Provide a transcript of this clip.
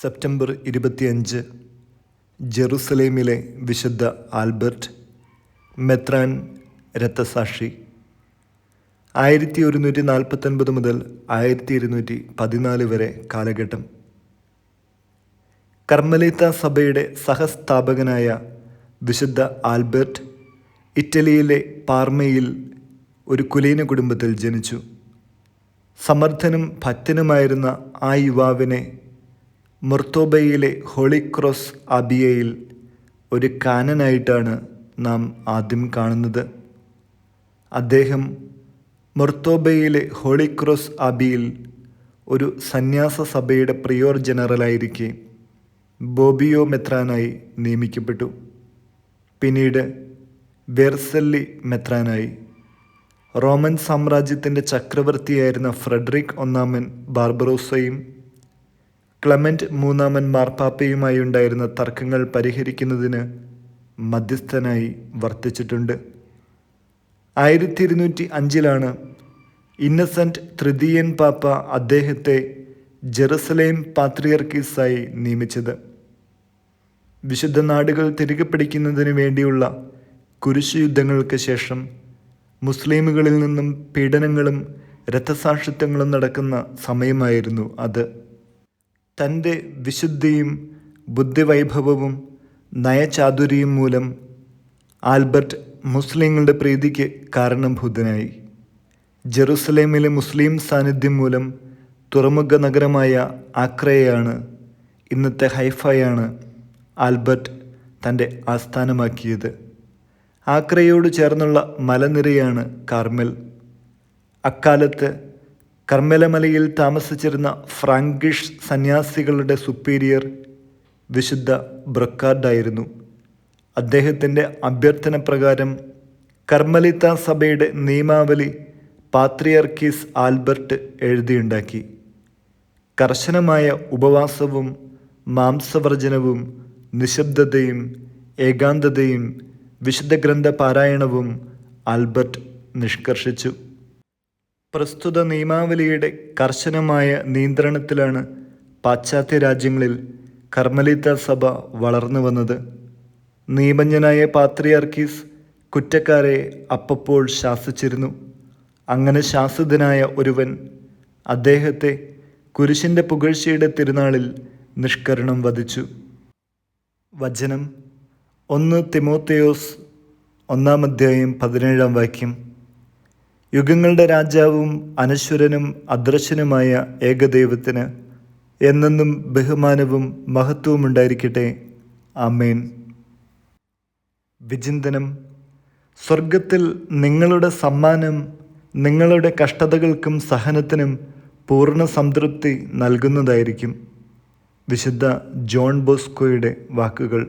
September 25 ജെറുസലേമിലെ വിശുദ്ധ Albert മെത്രാൻ രക്തസാക്ഷി. 1149 മുതൽ 1214 വരെ കാലഘട്ടം. കർമ്മലീത്ത സഭയുടെ സഹസ്ഥാപകനായ വിശുദ്ധ ആൽബർട്ട് ഇറ്റലിയിലെ പാർമയിൽ ഒരു കുലീന കുടുംബത്തിൽ ജനിച്ചു. സമർത്ഥനും ഭക്തനുമായിരുന്ന ആ യുവാവിനെ മൊർത്തോബയിലെ ഹോളി ക്രോസ് അബിയയിൽ ഒരു കാനനായിട്ടാണ് നാം ആദ്യം കാണുന്നത്. അദ്ദേഹം മൊർത്തോബയിലെ ഹോളി ക്രോസ് അബിയിൽ ഒരു സന്യാസ സഭയുടെ പ്രിയോർ ജനറലായിരിക്കെ ബോബിയോ മെത്രാനായി നിയമിക്കപ്പെട്ടു. പിന്നീട് വെർസെല്ലി മെത്രാനായി. റോമൻ സാമ്രാജ്യത്തിൻ്റെ ചക്രവർത്തിയായിരുന്ന ഫ്രെഡറിക് ഒന്നാമൻ ബാർബറോസയും ക്ലെമന്റ് മൂന്നാമൻ മാർപ്പാപ്പയുമായി ഉണ്ടായിരുന്ന തർക്കങ്ങൾ പരിഹരിക്കുന്നതിന് മധ്യസ്ഥനായി വർത്തിച്ചിട്ടുണ്ട്. 1205 ഇന്നസെന്റ് തൃതീയൻ പാപ്പ അദ്ദേഹത്തെ ജെറുസലേം പാത്രിയർക്കീസായി നിയമിച്ചത്. വിശുദ്ധ നാടുകൾ തിരികെ പിടിക്കുന്നതിന് വേണ്ടിയുള്ള കുരിശുയുദ്ധങ്ങൾക്ക് ശേഷം മുസ്ലിമുകളിൽ നിന്നും പീഡനങ്ങളും രക്തസാക്ഷിത്വങ്ങളും നടക്കുന്ന സമയമായിരുന്നു അത്. തൻ്റെ വിശുദ്ധിയും ബുദ്ധിവൈഭവവും നയചാതുരിയും മൂലം ആൽബർട്ട് മുസ്ലിങ്ങളുടെ പ്രീതിക്ക് കാരണഭൂതനായി. ജെറുസലേമിലെ മുസ്ലിം സാന്നിധ്യം മൂലം തുറമുഖ നഗരമായ ആക്രയാണ്, ഇന്നത്തെ ഹൈഫയാണ്, ആൽബർട്ട് തൻ്റെ ആസ്ഥാനമാക്കിയത്. ആക്രയോട് ചേർന്നുള്ള മലനിരയാണ് കാർമൽ. അക്കാലത്ത് കർമ്മലമലയിൽ താമസിച്ചിരുന്ന ഫ്രാങ്കിഷ് സന്യാസികളുടെ സുപ്പീരിയർ വിശുദ്ധ ബ്രൊക്കാർഡായിരുന്നു. അദ്ദേഹത്തിൻ്റെ അഭ്യർത്ഥന പ്രകാരം കർമ്മലിത്ത സഭയുടെ നിയമാവലി പാത്രിയർക്കീസ് ആൽബർട്ട് എഴുതിയുണ്ടാക്കി. കർശനമായ ഉപവാസവും മാംസവർജനവും നിശബ്ദതയും ഏകാന്തതയും വിശുദ്ധ ഗ്രന്ഥ പാരായണവും ആൽബർട്ട് നിഷ്കർഷിച്ചു. പ്രസ്തുത നിയമാവലിയുടെ കർശനമായ നിയന്ത്രണത്തിലാണ് പാശ്ചാത്യ രാജ്യങ്ങളിൽ കർമ്മലീത്ത സഭ വളർന്നു വന്നത്. നിയമജ്ഞനായ പാത്രിയാർക്കീസ് കുറ്റക്കാരെ അപ്പപ്പോൾ ശാസിച്ചിരുന്നു. അങ്ങനെ ശാസിതനായ ഒരുവൻ അദ്ദേഹത്തെ കുരിശിൻ്റെ പുകഴ്ചയുടെ തിരുനാളിൽ നിഷ്കരുണം വധിച്ചു. വചനം 1 തിമോഥെയോസ് 1:17. യുഗങ്ങളുടെ രാജാവും അനശ്വരനും അദൃശ്യനുമായ ഏകദൈവത്തിന് എന്നെന്നും ബഹുമാനവും മഹത്വവും ഉണ്ടായിരിക്കട്ടെ. ആമേൻ. വിചിന്തനം. സ്വർഗത്തിൽ നിങ്ങളുടെ സമ്മാനം നിങ്ങളുടെ കഷ്ടതകൾക്കും സഹനത്തിനും പൂർണ്ണ സംതൃപ്തി നൽകുന്നതായിരിക്കും. വിശുദ്ധ ജോൺ ബോസ്കോയുടെ വാക്കുകൾ.